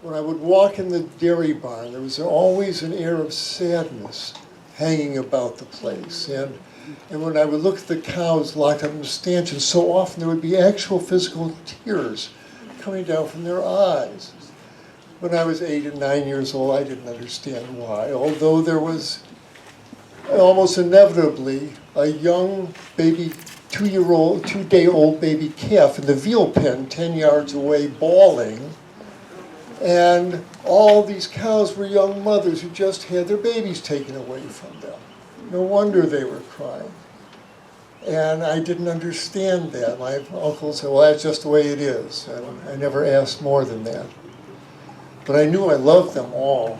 when I would walk in the dairy barn, there was always an air of sadness hanging about the place. And when I would look at the cows locked up in the stanchions, so often there would be actual physical tears coming down from their eyes. When I was 8 and 9 years old, I didn't understand why, although there was almost inevitably a young baby, 2-day-old baby calf in the veal pen 10 yards away bawling. And all these cows were young mothers who just had their babies taken away from them. No wonder they were crying. And I didn't understand that. My uncle said, well, that's just the way it is. And I never asked more than that. But I knew I loved them all.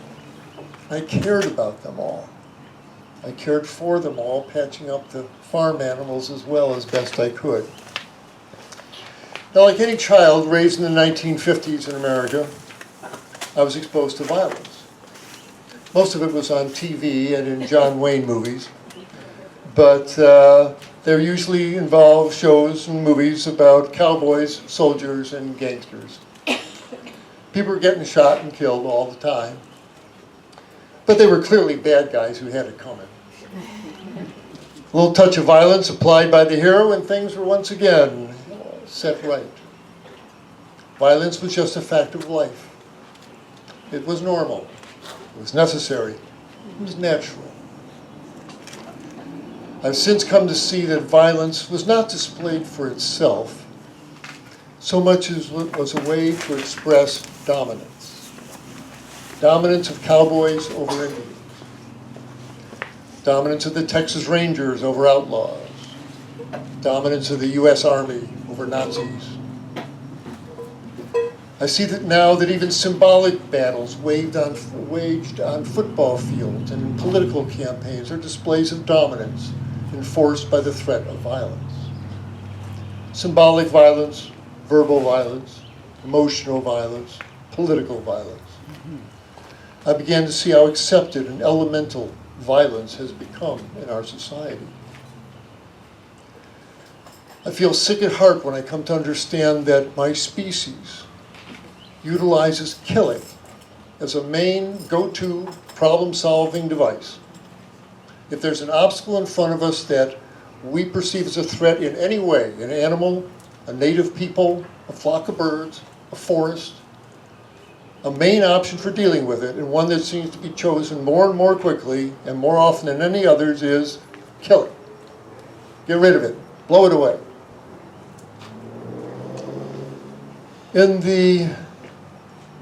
I cared about them all. I cared for them all, patching up the farm animals as well as best I could. Now, like any child raised in the 1950s in America, I was exposed to violence. Most of it was on TV and in John Wayne movies, but they usually involve shows and movies about cowboys, soldiers, and gangsters. People were getting shot and killed all the time, but they were clearly bad guys who had it coming. A little touch of violence applied by the hero and things were once again set right. Violence was just a fact of life. It was normal. It was necessary. It was natural. I've since come to see that violence was not displayed for itself so much as it was a way to express dominance. Dominance of cowboys over Indians. Dominance of the Texas Rangers over outlaws. Dominance of the U.S. Army over Nazis. I see that now that even symbolic battles waged on football fields and in political campaigns are displays of dominance enforced by the threat of violence. Symbolic violence, verbal violence, emotional violence, political violence. I began to see how accepted and elemental violence has become in our society. I feel sick at heart when I come to understand that my species utilizes killing as a main go-to problem-solving device. If there's an obstacle in front of us that we perceive as a threat in any way, an animal, a native people, a flock of birds, a forest, a main option for dealing with it, and one that seems to be chosen more and more quickly and more often than any others, is kill it. Get rid of it. Blow it away. In the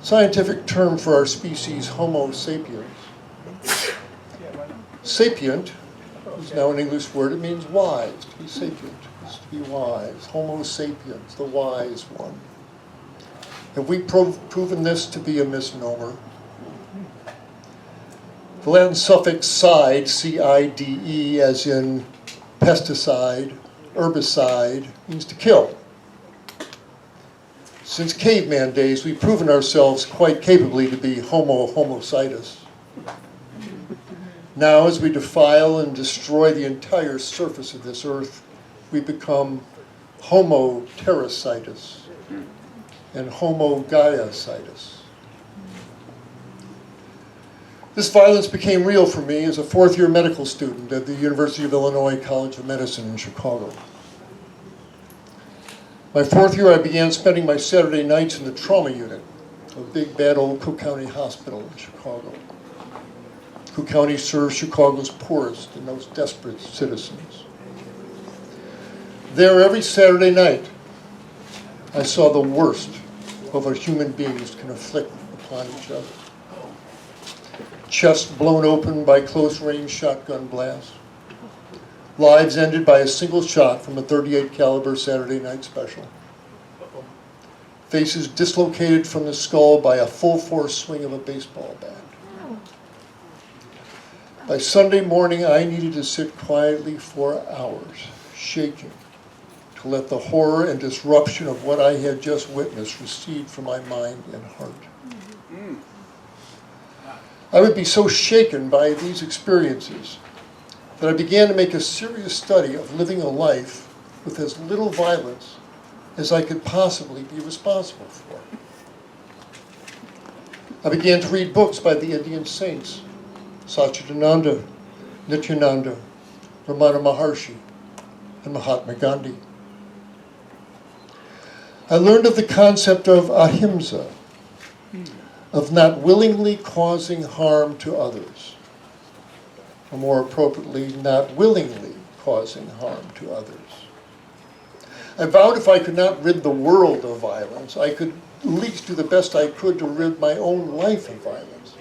scientific term for our species, Homo sapiens, sapient is now an English word. It means wise. To be sapient is to be wise. Homo sapiens, the wise one. Have we proven this to be a misnomer? The Latin suffix "cide," C-I-D-E, as in pesticide, herbicide, means to kill. Since caveman days, we've proven ourselves quite capably to be Homo homicidus. Now, as we defile and destroy the entire surface of this earth, we become Homo terracitus and Homo Gaia-citus. This violence became real for me as a fourth-year medical student at the University of Illinois College of Medicine in Chicago. My fourth year, I began spending my Saturday nights in the trauma unit of big bad old Cook County Hospital in Chicago. Cook County serves Chicago's poorest and most desperate citizens. There, every Saturday night, I saw the worst of what human beings can inflict upon each other. Chests blown open by close-range shotgun blasts. Lives ended by a single shot from a .38 caliber Saturday night special. Faces dislocated from the skull by a full-force swing of a baseball bat. By Sunday morning, I needed to sit quietly for hours, shaking, to let the horror and disruption of what I had just witnessed recede from my mind and heart. I would be so shaken by these experiences that I began to make a serious study of living a life with as little violence as I could possibly be responsible for. I began to read books by the Indian saints, Satchidananda, Nityananda, Ramana Maharshi, and Mahatma Gandhi. I learned of the concept of ahimsa, of not willingly causing harm to others, or more appropriately, not willingly causing harm to others. I vowed if I could not rid the world of violence, I could at least do the best I could to rid my own life of violence.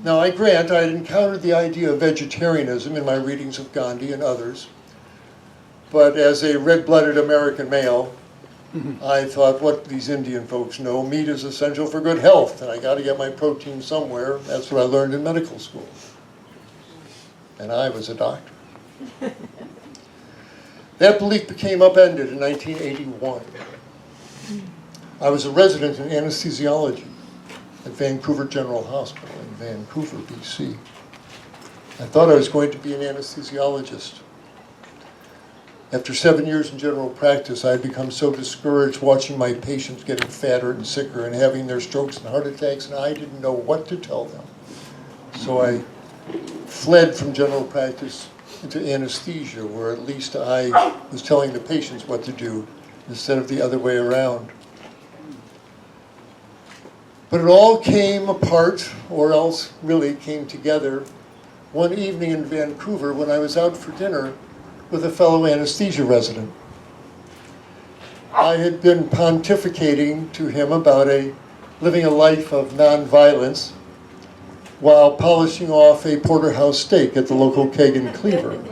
Now, I grant I had encountered the idea of vegetarianism in my readings of Gandhi and others, but as a red-blooded American male, I thought, what these Indian folks know, meat is essential for good health, and I got to get my protein somewhere. That's what I learned in medical school. And I was a doctor. That belief became upended in 1981. I was a resident in anesthesiology at Vancouver General Hospital in Vancouver, BC. I thought I was going to be an anesthesiologist. After 7 years in general practice, I had become so discouraged watching my patients getting fatter and sicker and having their strokes and heart attacks, and I didn't know what to tell them. So I fled from general practice into anesthesia, where at least I was telling the patients what to do instead of the other way around. But it all came apart, or else really came together, one evening in Vancouver when I was out for dinner with a fellow anesthesia resident. I had been pontificating to him about living a life of nonviolence while polishing off a porterhouse steak at the local keg in Klaper.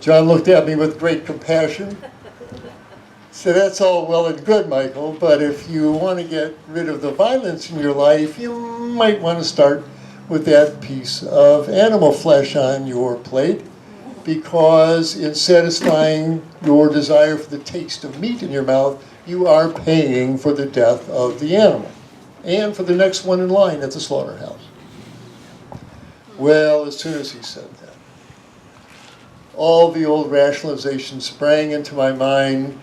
John looked at me with great compassion. Said, that's all well and good, Michael, but if you want to get rid of the violence in your life, you might want to start with that piece of animal flesh on your plate, because in satisfying your desire for the taste of meat in your mouth, you are paying for the death of the animal and for the next one in line at the slaughterhouse. Well, as soon as he said that, all the old rationalizations sprang into my mind.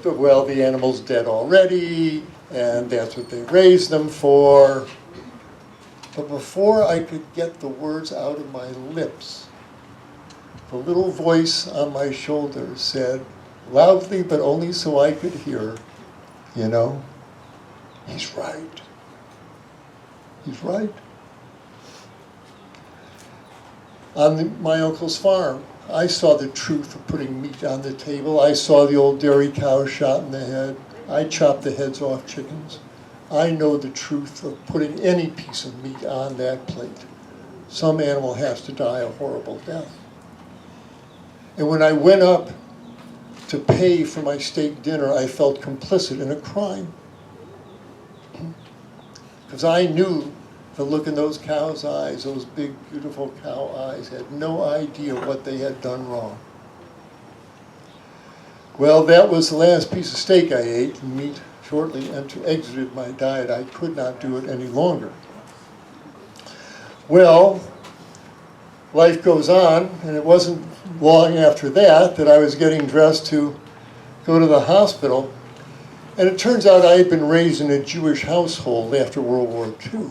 Well, the animal's dead already, and that's what they raised them for. But before I could get the words out of my lips, the little voice on my shoulder said, loudly but only so I could hear, you know, he's right. He's right. On my uncle's farm, I saw the truth of putting meat on the table. I saw the old dairy cow shot in the head. I chopped the heads off chickens. I know the truth of putting any piece of meat on that plate. Some animal has to die a horrible death. And when I went up to pay for my steak dinner, I felt complicit in a crime. Because I knew the look in those cows' eyes, those big, beautiful cow eyes, had no idea what they had done wrong. Well, that was the last piece of steak I ate, and meat shortly exited my diet. I could not do it any longer. Well, life goes on, and it wasn't long after that I was getting dressed to go to the hospital. And it turns out I had been raised in a Jewish household after World War II.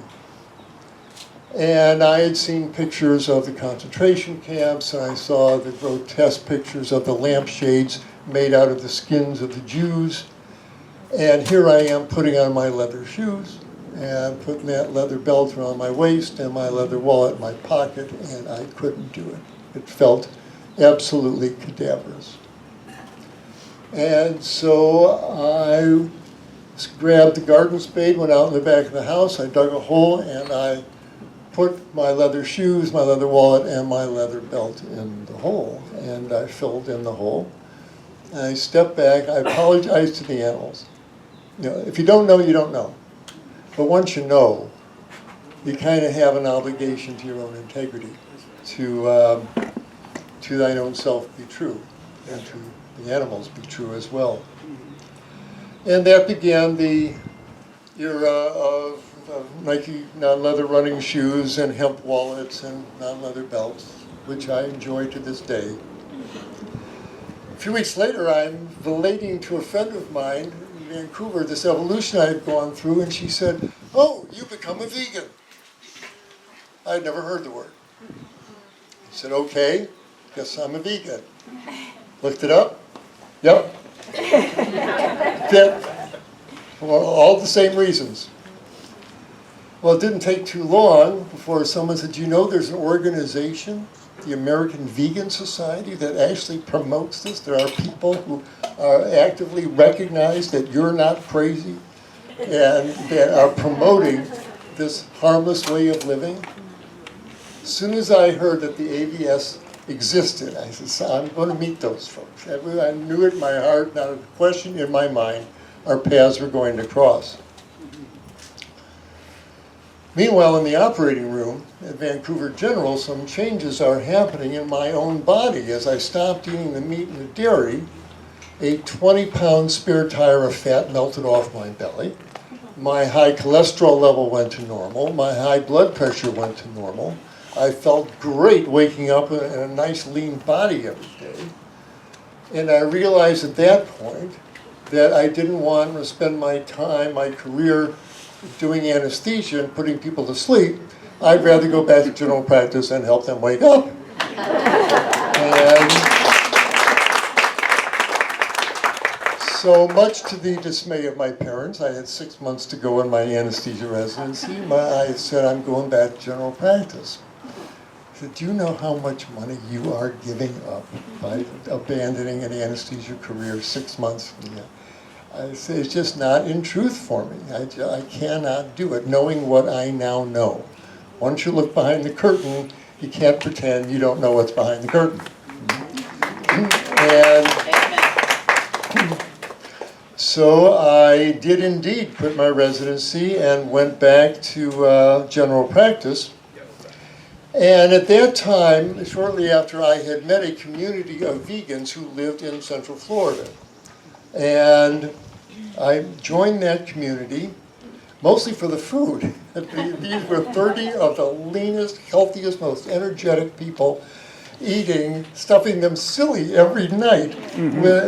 And I had seen pictures of the concentration camps, and I saw the grotesque pictures of the lampshades made out of the skins of the Jews. And here I am putting on my leather shoes and putting that leather belt around my waist and my leather wallet in my pocket, and I couldn't do it. It felt absolutely cadaverous. And so I grabbed the garden spade, went out in the back of the house, I dug a hole, and I put my leather shoes, my leather wallet, and my leather belt in the hole. And I filled in the hole. And I stepped back, I apologized to the animals. You know, if you don't know, you don't know. But once you know, you kind of have an obligation to your own integrity, to thine own self be true, and to the animals be true as well. And that began the era of Nike non-leather running shoes and hemp wallets and non-leather belts, which I enjoy to this day. A few weeks later, I'm relating to a friend of mine Vancouver, this evolution I had gone through, and she said, "Oh, you become a vegan." I'd never heard the word. I said, "Okay, guess I'm a vegan." Looked it up. Yep. That, well, all the same reasons. Well, it didn't take too long before someone said, "You know there's an organization, the American Vegan Society, that actually promotes this. There are people who are actively recognize that you're not crazy and that are promoting this harmless way of living." As soon as I heard that the AVS existed, I said, "So I'm going to meet those folks." I knew it in my heart, not a question in my mind, our paths were going to cross. Meanwhile, in the operating room at Vancouver General, some changes are happening in my own body. As I stopped eating the meat and the dairy, a 20-pound spare tire of fat melted off my belly. My high cholesterol level went to normal. My high blood pressure went to normal. I felt great waking up in a nice lean body every day. And I realized at that point that I didn't want to spend my time, my career, doing anesthesia and putting people to sleep. I'd rather go back to general practice and help them wake up. And so much to the dismay of my parents, I had 6 months to go in my anesthesia residency. I said, "I'm going back to general practice." I said, "Do you know how much money you are giving up by abandoning an anesthesia career 6 months from now?" I say, "It's just not in truth for me. I cannot do it, knowing what I now know. Once you look behind the curtain, you can't pretend you don't know what's behind the curtain." And so I did indeed quit my residency and went back to general practice. And at that time, shortly after, I had met a community of vegans who lived in Central Florida. And I joined that community, mostly for the food. These were 30 of the leanest, healthiest, most energetic people eating, stuffing them silly every night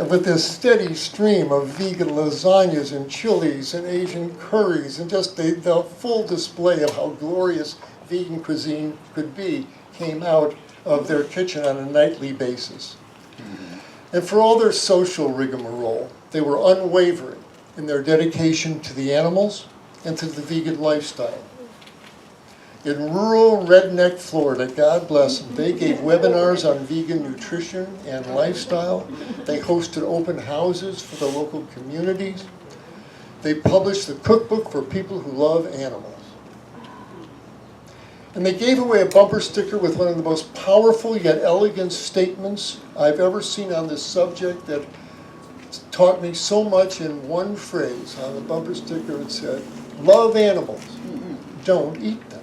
with this steady stream of vegan lasagnas and chilies and Asian curries, and just the full display of how glorious vegan cuisine could be came out of their kitchen on a nightly basis. And for all their social rigmarole, they were unwavering in their dedication to the animals and to the vegan lifestyle. In rural redneck Florida, God bless them, they gave webinars on vegan nutrition and lifestyle. They hosted open houses for the local communities. They published the cookbook for people who love animals. And they gave away a bumper sticker with one of the most powerful yet elegant statements I've ever seen on this subject that taught me so much in one phrase. On the bumper sticker it said, "Love animals, don't eat them."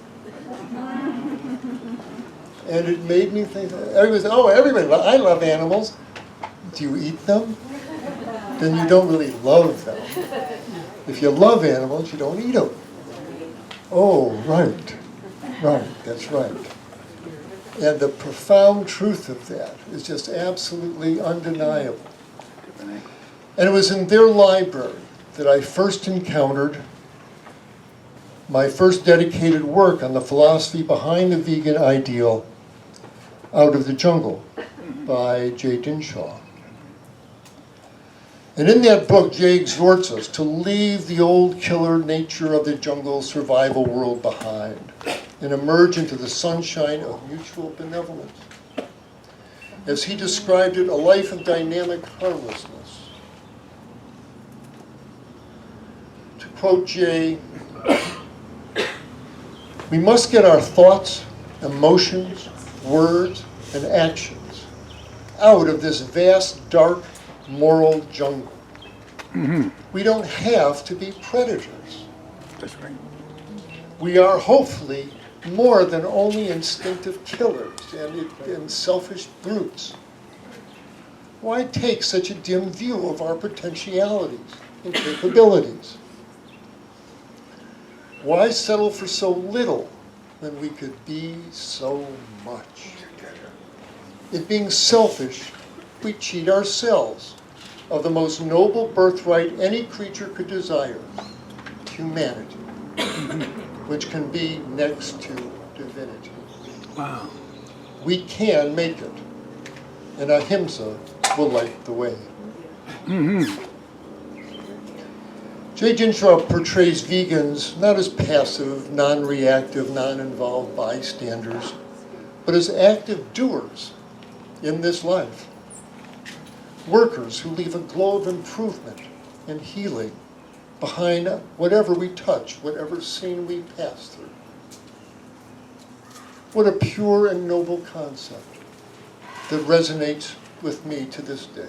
And it made me think, everybody said, "Oh, everybody, I love animals." Do you eat them? Then you don't really love them. If you love animals, you don't eat them. Oh, right. Right, that's right. And the profound truth of that is just absolutely undeniable. And it was in their library that I first encountered my first dedicated work on the philosophy behind the vegan ideal, Out of the Jungle, by Jay Dinshaw. And in that book, Jay exhorts us to leave the old killer nature of the jungle survival world behind and emerge into the sunshine of mutual benevolence. As he described it, a life of dynamic harmlessness. To quote Jay, "We must get our thoughts, emotions, words, and actions out of this vast, dark, moral jungle. We don't have to be predators. That's right. We are hopefully more than only instinctive killers and selfish brutes. Why take such a dim view of our potentialities and capabilities? Why settle for so little when we could be so much? In being selfish, we cheat ourselves. of the most noble birthright any creature could desire, humanity, which can be next to divinity. Wow. We can make it, and ahimsa will light the way. J. Ginshaw portrays vegans not as passive, non-reactive, non-involved bystanders, but as active doers in this life. Workers who leave a glow of improvement and healing behind whatever we touch, whatever scene we pass through. What a pure and noble concept that resonates with me to this day.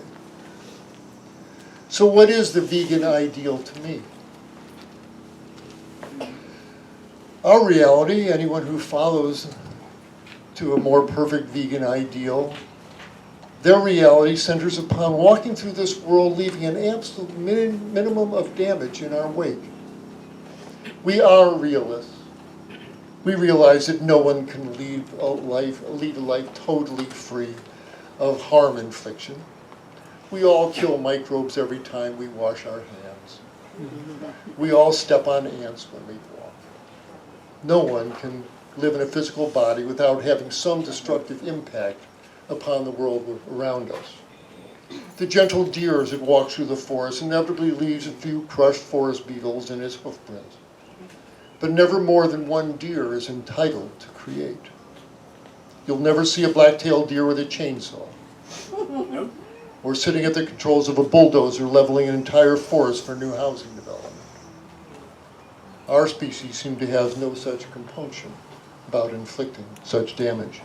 So what is the vegan ideal to me? Our reality, anyone who follows to a more perfect vegan ideal, their reality centers upon walking through this world leaving an absolute minimum of damage in our wake. We are realists. We realize that no one can lead a life totally free of harm infliction. We all kill microbes every time we wash our hands. We all step on ants when we walk. No one can live in a physical body without having some destructive impact upon the world around us. The gentle deer as it walks through the forest inevitably leaves a few crushed forest beetles in its hoofprints. But never more than one deer is entitled to create. You'll never see a black-tailed deer with a chainsaw. Nope. Or sitting at the controls of a bulldozer leveling an entire forest for new housing development. Our species seem to have no such compunction about inflicting such damage.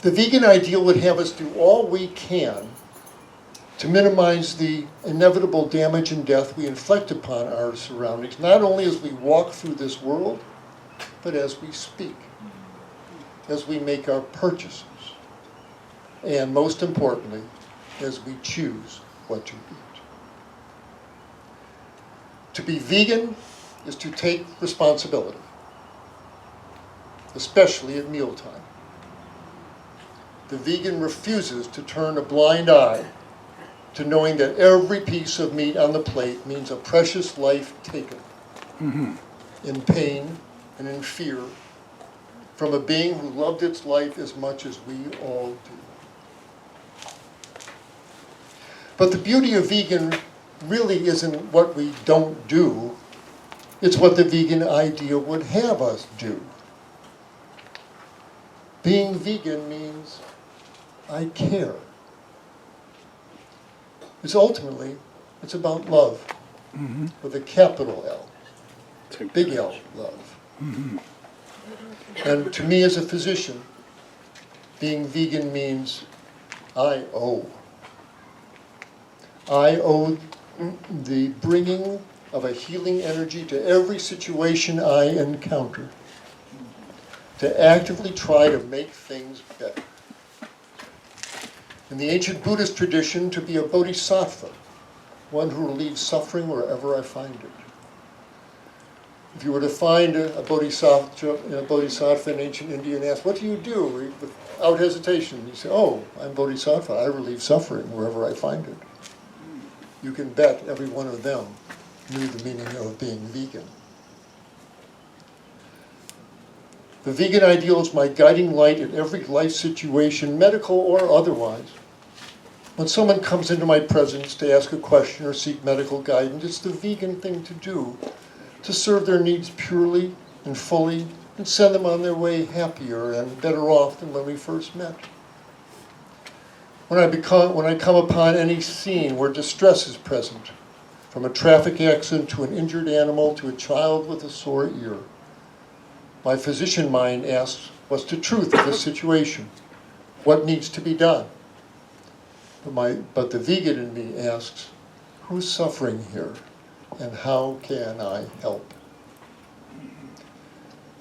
The vegan ideal would have us do all we can to minimize the inevitable damage and death we inflict upon our surroundings, not only as we walk through this world, but as we speak, as we make our purchases, and most importantly, as we choose what to eat. To be vegan is to take responsibility, especially at mealtime. The vegan refuses to turn a blind eye to knowing that every piece of meat on the plate means a precious life taken in pain and in fear from a being who loved its life as much as we all do. But the beauty of vegan really isn't what we don't do, it's what the vegan ideal would have us do. Being vegan means I care. It's about love, with a capital L, big L, love. And to me as a physician, being vegan means I owe. I owe the bringing of a healing energy to every situation I encounter, to actively try to make things better. In the ancient Buddhist tradition, to be a bodhisattva, one who relieves suffering wherever I find it. If you were to find a bodhisattva in ancient India and ask, what do you do? Without hesitation, you say, oh, I'm bodhisattva, I relieve suffering wherever I find it. You can bet every one of them knew the meaning of being vegan. The vegan ideal is my guiding light in every life situation, medical or otherwise. When someone comes into my presence to ask a question or seek medical guidance, it's the vegan thing to do, to serve their needs purely and fully and send them on their way happier and better off than when we first met. When I come upon any scene where distress is present, from a traffic accident to an injured animal to a child with a sore ear, my physician mind asks, what's the truth of this situation? What needs to be done? But the vegan in me asks, who's suffering here and how can I help?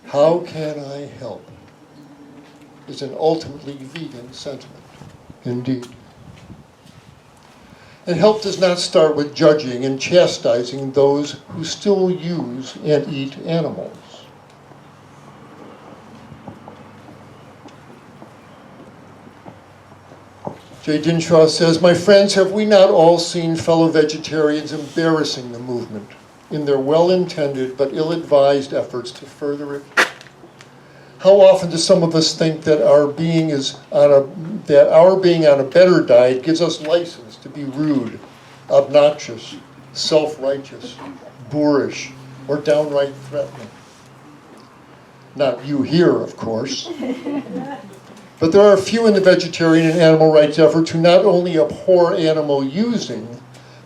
How can I help is an ultimately vegan sentiment, indeed. And help does not start with judging and chastising those who still use and eat animals. J. Dinshaw says, "My friends, have we not all seen fellow vegetarians embarrassing the movement in their well-intended but ill-advised efforts to further it? How often do some of us think that our being on a better diet gives us license to be rude, obnoxious, self-righteous, boorish, or downright threatening? Not you here, of course. But there are a few in the vegetarian and animal rights efforts who not only abhor animal using,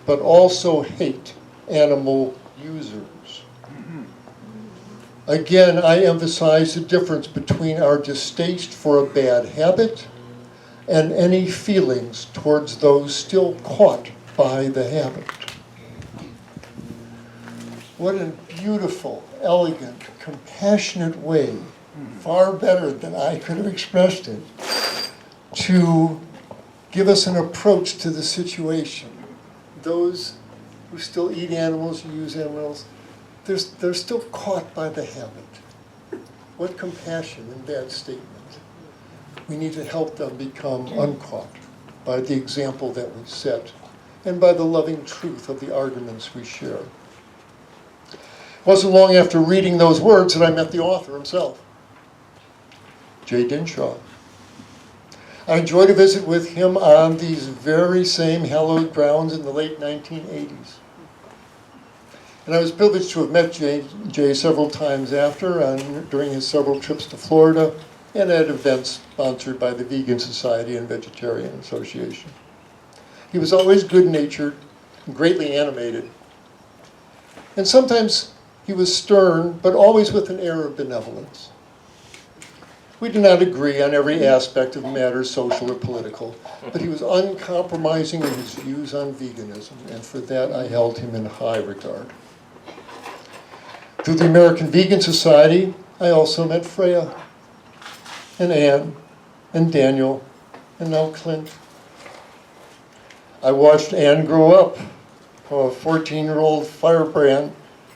but also hate animal users. Again, I emphasize the difference between our distaste for a bad habit and any feelings towards those still caught by the habit." What a beautiful, elegant, compassionate way, far better than I could have expressed it, to give us an approach to the situation. Those who still eat animals, use animals, they're still caught by the habit. What compassion in that statement. We need to help them become uncaught by the example that we set and by the loving truth of the arguments we share. It wasn't long after reading those words that I met the author himself, J. Dinshaw. I enjoyed a visit with him on these very same hallowed grounds in the late 1980s. And I was privileged to have met Jay several times after, during his several trips to Florida, and at events sponsored by the Vegan Society and Vegetarian Association. He was always good-natured, greatly animated, and sometimes he was stern, but always with an air of benevolence. We did not agree on every aspect of matters social or political, but he was uncompromising in his views on veganism, and for that I held him in high regard. Through the American Vegan Society, I also met Freya, and Anne, and Daniel, and now Clint. I watched Anne grow up from a 14-year-old firebrand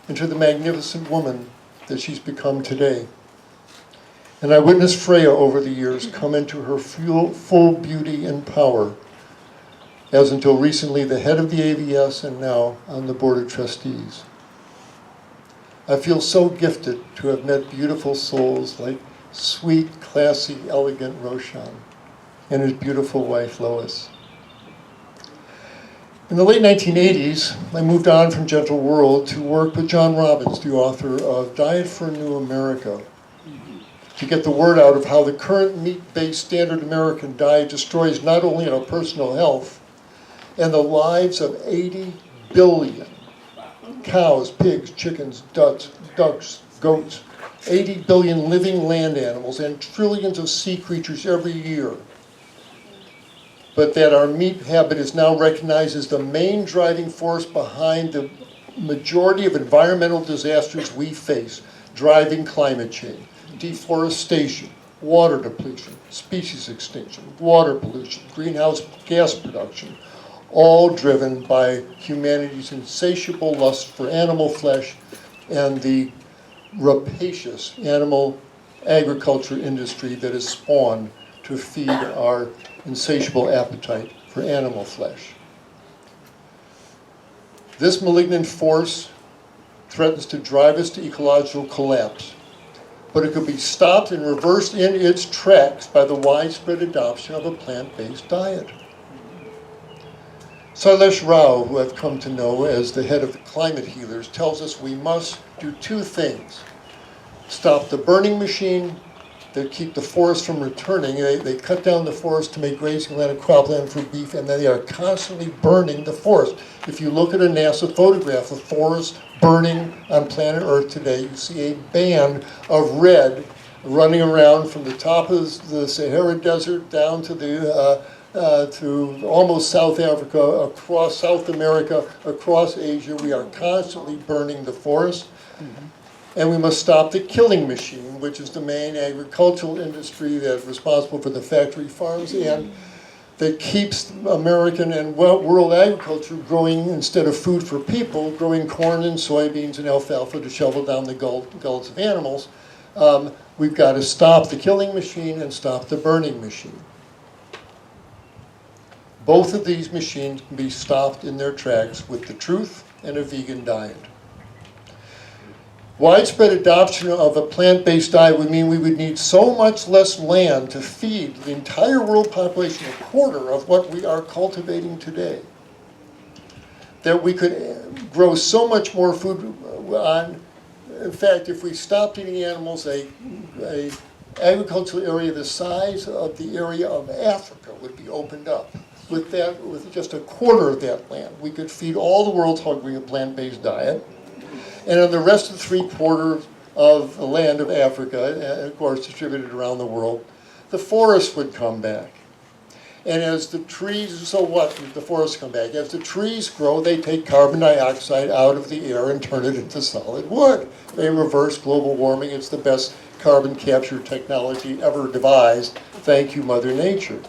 into the magnificent woman that she's become today. And I witnessed Freya over the years come into her full beauty and power, as until recently the head of the AVS and now on the Board of Trustees. I feel so gifted to have met beautiful souls like sweet, classy, elegant Roshan and his beautiful wife Lois. In the late 1980s, I moved on from Gentle World to work with John Robbins, the author of Diet for a New America, to get the word out of how the current meat-based standard American diet destroys not only our personal health and the lives of 80 billion cows, pigs, chickens, ducks, goats, 80 billion living land animals, and trillions of sea creatures every year, but that our meat habit is now recognized as the main driving force behind the majority of environmental disasters we face, driving climate change, deforestation, water depletion, species extinction, water pollution, greenhouse gas production, all driven by humanity's insatiable lust for animal flesh and the rapacious animal agriculture industry that is spawned to feed our insatiable appetite for animal flesh. This malignant force threatens to drive us to ecological collapse, but it could be stopped and reversed in its tracks by the widespread adoption of a plant-based diet. Sailesh Rao, who I've come to know as the head of the Climate Healers, tells us we must do two things. Stop the burning machine that keep the forest from returning. They cut down the forest to make grazing land and cropland for beef, and then they are constantly burning the forest. If you look at a NASA photograph of forests burning on planet Earth today, you see a band of red running around from the top of the Sahara Desert down to almost South Africa, across South America, across Asia. We are constantly burning the forest. And we must stop the killing machine, which is the main agricultural industry that's responsible for the factory farms and that keeps American and world agriculture growing, instead of food for people, growing corn and soybeans and alfalfa to shovel down the gullet of animals. We've got to stop the killing machine and stop the burning machine. Both of these machines can be stopped in their tracks with the truth and a vegan diet. Widespread adoption of a plant-based diet would mean we would need so much less land to feed the entire world population, a quarter of what we are cultivating today, that we could grow so much more food on. In fact, if we stopped eating animals, a agricultural area the size of the area of Africa would be opened up. With just a quarter of that land, we could feed all the world's hungry a plant-based diet. And on the rest of the 3/4 of the land of Africa, and of course distributed around the world, the forests would come back. And as the trees, so what, the forests come back? As the trees grow, they take carbon dioxide out of the air and turn it into solid wood. They reverse global warming. It's the best carbon capture technology ever devised. Thank you, Mother Nature.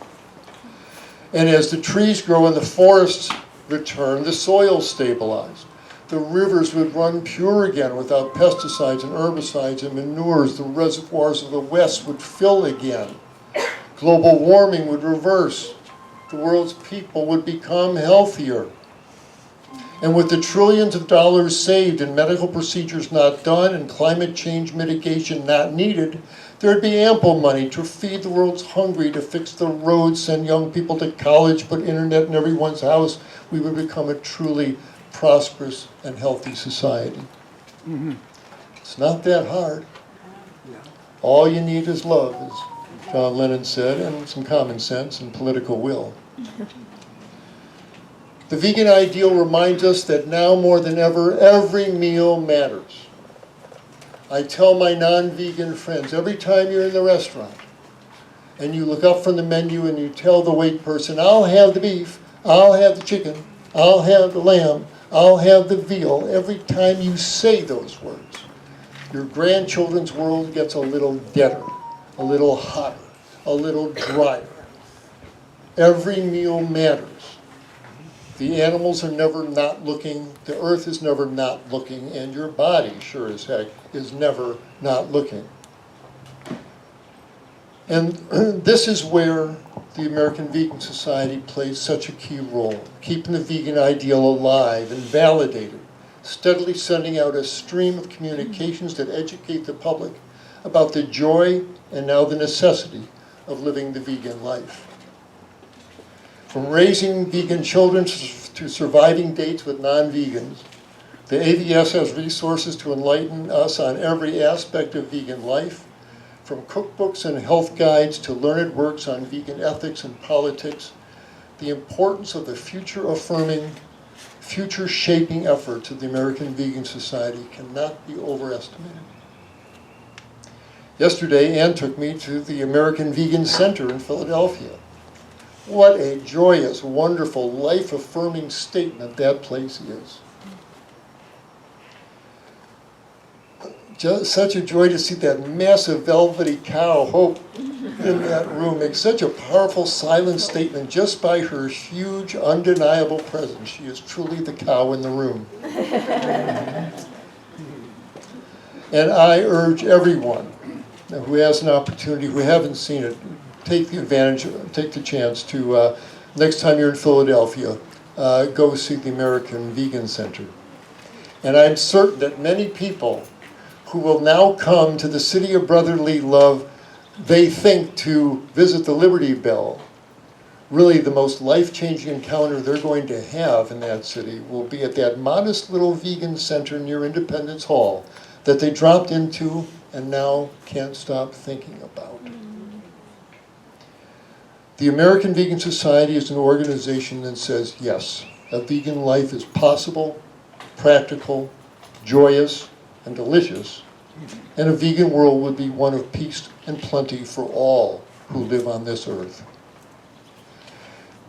And as the trees grow and the forests return, the soil stabilized. The rivers would run pure again without pesticides and herbicides and manures. The reservoirs of the West would fill again. Global warming would reverse. The world's people would become healthier. And with the trillions of dollars saved and medical procedures not done and climate change mitigation not needed, there'd be ample money to feed the world's hungry, to fix the roads, send young people to college, put internet in everyone's house. We would become a truly prosperous and healthy society. Mm-hmm. It's not that hard. Yeah. All you need is love, as John Lennon said, and some common sense and political will. The vegan ideal reminds us that now more than ever, every meal matters. I tell my non-vegan friends, every time you're in the restaurant and you look up from the menu and you tell the wait person, I'll have the beef, I'll have the chicken, I'll have the lamb, I'll have the veal. Every time you say those words, your grandchildren's world gets a little deader, a little hotter, a little drier. Every meal matters. The animals are never not looking, the earth is never not looking, and your body, sure as heck, is never not looking. And this is where the American Vegan Society plays such a key role, keeping the vegan ideal alive and validated, steadily sending out a stream of communications that educate the public about the joy and now the necessity of living the vegan life. From raising vegan children to surviving dates with non-vegans, the AVS has resources to enlighten us on every aspect of vegan life, from cookbooks and health guides to learned works on vegan ethics and politics. The importance of the future-affirming, future-shaping efforts of the American Vegan Society cannot be overestimated. Yesterday, Ann took me to the American Vegan Center in Philadelphia. What a joyous, wonderful, life-affirming statement that place is. Just such a joy to see that massive velvety cow, Hope, in that room. Makes such a powerful, silent statement just by her huge, undeniable presence. She is truly the cow in the room. And I urge everyone who has an opportunity, who haven't seen it, take the advantage, take the chance to, next time you're in Philadelphia, go see the American Vegan Center. And I'm certain that many people who will now come to the city of brotherly love, they think, to visit the Liberty Bell, really the most life-changing encounter they're going to have in that city will be at that modest little vegan center near Independence Hall that they dropped into and now can't stop thinking about. The American Vegan Society is an organization that says, yes, a vegan life is possible, practical, joyous, and delicious, and a vegan world would be one of peace and plenty for all who live on this earth.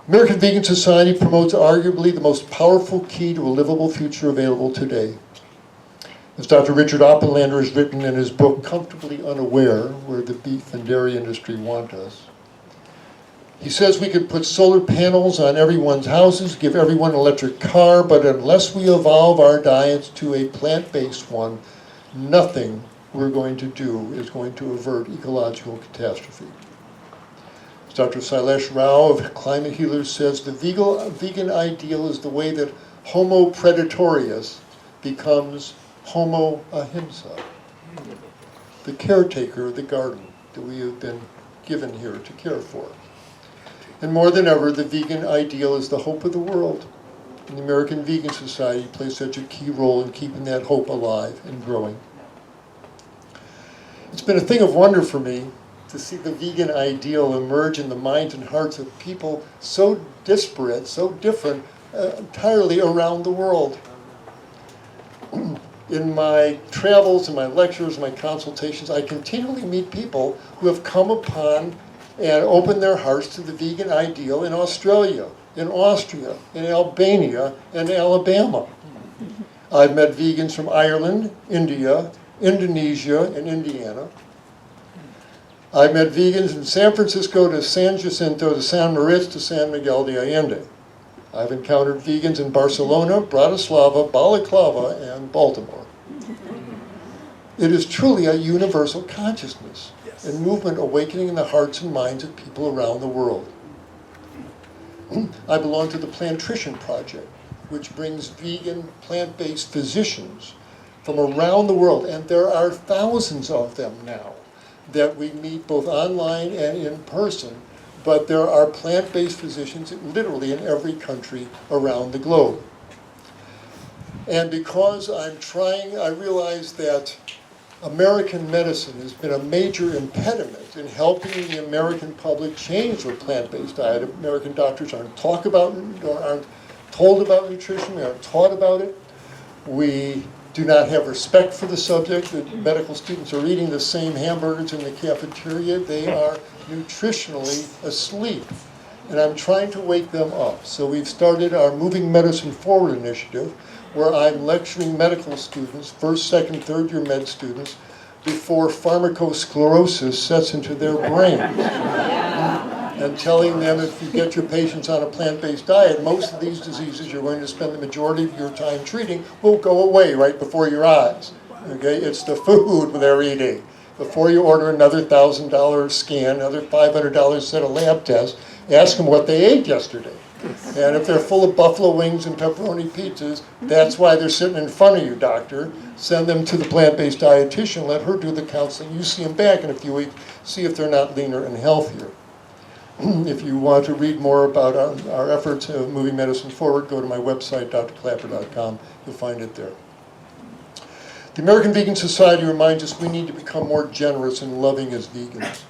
American Vegan Society promotes arguably the most powerful key to a livable future available today. As Dr. Richard Oppenlander has written in his book, Comfortably Unaware, Where the Beef and Dairy Industry Want Us, he says we could put solar panels on everyone's houses, give everyone an electric car, but unless we evolve our diets to a plant-based one, nothing we're going to do is going to avert ecological catastrophe. As Dr. Sailesh Rao of Climate Healers says, the vegan ideal is the way that Homo predatorius becomes Homo ahimsa, the caretaker of the garden that we have been given here to care for. And more than ever, the vegan ideal is the hope of the world. And the American Vegan Society plays such a key role in keeping that hope alive and growing. It's been a thing of wonder for me to see the vegan ideal emerge in the minds and hearts of people so disparate, so different, entirely around the world. In my travels, in my lectures, my consultations, I continually meet people who have come upon and opened their hearts to the vegan ideal in Australia, in Austria, in Albania, and Alabama. I've met vegans from Ireland, India, Indonesia, and Indiana. I've met vegans in San Francisco to San Jacinto to San Moritz to San Miguel de Allende. I've encountered vegans in Barcelona, Bratislava, Balaclava, and Baltimore. It is truly a universal consciousness and movement awakening in the hearts and minds of people around the world. I belong to the Plantrition Project, which brings vegan, plant-based physicians from around the world, and there are thousands of them now that we meet both online and in person, but there are plant-based physicians literally in every country around the globe. And because I realize that American medicine has been a major impediment in helping the American public change their plant-based diet. American doctors aren't told about nutrition, they aren't taught about it. We do not have respect for the subject. The medical students are eating the same hamburgers in the cafeteria. They are nutritionally asleep. And I'm trying to wake them up. So we've started our Moving Medicine Forward initiative, where I'm lecturing medical students, first, second, third year med students, before pharmacosclerosis sets into their brains. And telling them if you get your patients on a plant-based diet, most of these diseases you're going to spend the majority of your time treating will go away right before your eyes. Okay, it's the food they're eating. Before you order another $1,000 scan, another $500 set of lab tests, ask them what they ate yesterday. And if they're full of buffalo wings and pepperoni pizzas, that's why they're sitting in front of you, doctor. Send them to the plant-based dietitian, let her do the counseling. You see them back in a few weeks, see if they're not leaner and healthier. If you want to read more about our efforts of moving medicine forward, go to my website, drklaper.com. You'll find it there. The American Vegan Society reminds us we need to become more generous and loving as vegans.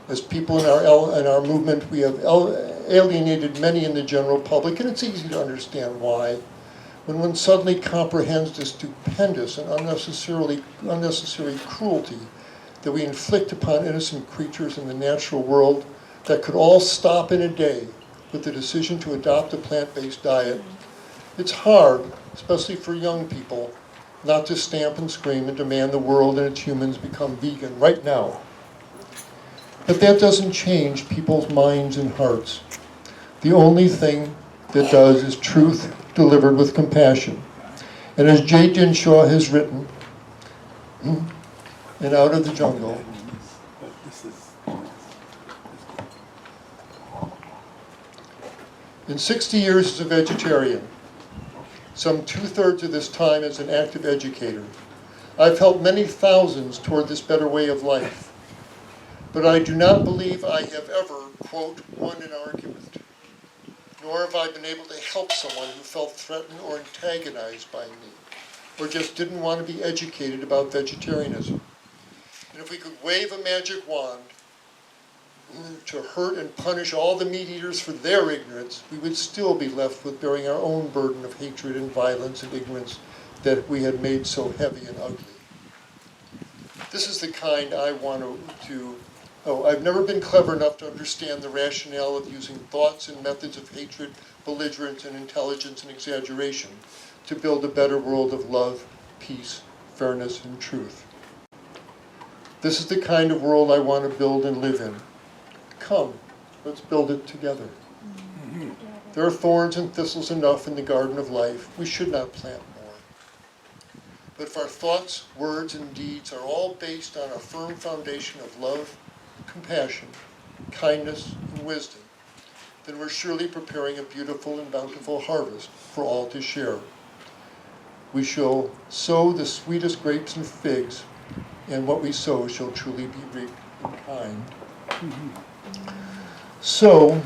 As people in our movement, we have alienated many in the general public, and it's easy to understand why. When one suddenly comprehends the stupendous and unnecessary cruelty that we inflict upon innocent creatures in the natural world, that could all stop in a day with the decision to adopt a plant-based diet, it's hard, especially for young people, not to stamp and scream and demand the world and its humans become vegan right now. But that doesn't change people's minds and hearts. The only thing that does is truth delivered with compassion. And as Jay Dinshaw has written, and Out of the Jungle, in 60 years as a vegetarian, some 2/3 of this time as an active educator, I've helped many thousands toward this better way of life. But I do not believe I have ever, quote, won an argument, nor have I been able to help someone who felt threatened or antagonized by me, or just didn't want to be educated about vegetarianism. And if we could wave a magic wand to hurt and punish all the meat eaters for their ignorance, we would still be left with bearing our own burden of hatred and violence and ignorance that we had made so heavy and ugly. This is the kind I want to I've never been clever enough to understand the rationale of using thoughts and methods of hatred, belligerence, and intelligence and exaggeration to build a better world of love, peace, fairness, and truth. This is the kind of world I want to build and live in. Come, let's build it together. There are thorns and thistles enough in the garden of life. We should not plant more. But if our thoughts, words, and deeds are all based on a firm foundation of love, compassion, kindness, and and wisdom, then we're surely preparing a beautiful and bountiful harvest for all to share. We shall sow the sweetest grapes and figs, and what we sow shall truly be reaped in kind. So,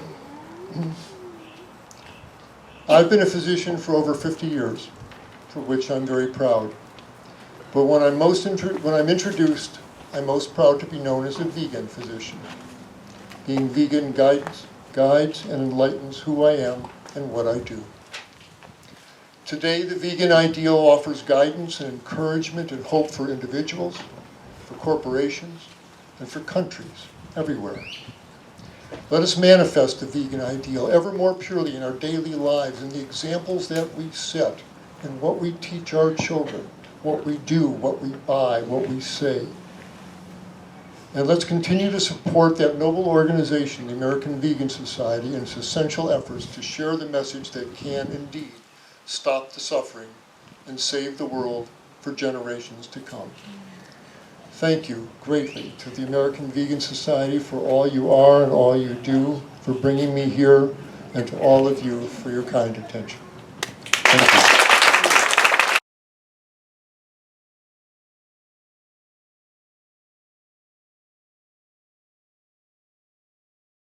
I've been a physician for over 50 years, for which I'm very proud. But when I'm introduced, I'm most proud to be known as a vegan physician. Being vegan guides and enlightens who I am and what I do. Today, the vegan ideal offers guidance and encouragement and hope for individuals, for corporations, and for countries everywhere. Let us manifest the vegan ideal ever more purely in our daily lives, in the examples that we set, in what we teach our children, what we do, what we buy, what we say. And let's continue to support that noble organization, the American Vegan Society, in its essential efforts to share the message that can indeed stop the suffering and save the world for generations to come. Thank you greatly to the American Vegan Society for all you are and all you do, for bringing me here, and to all of you for your kind attention.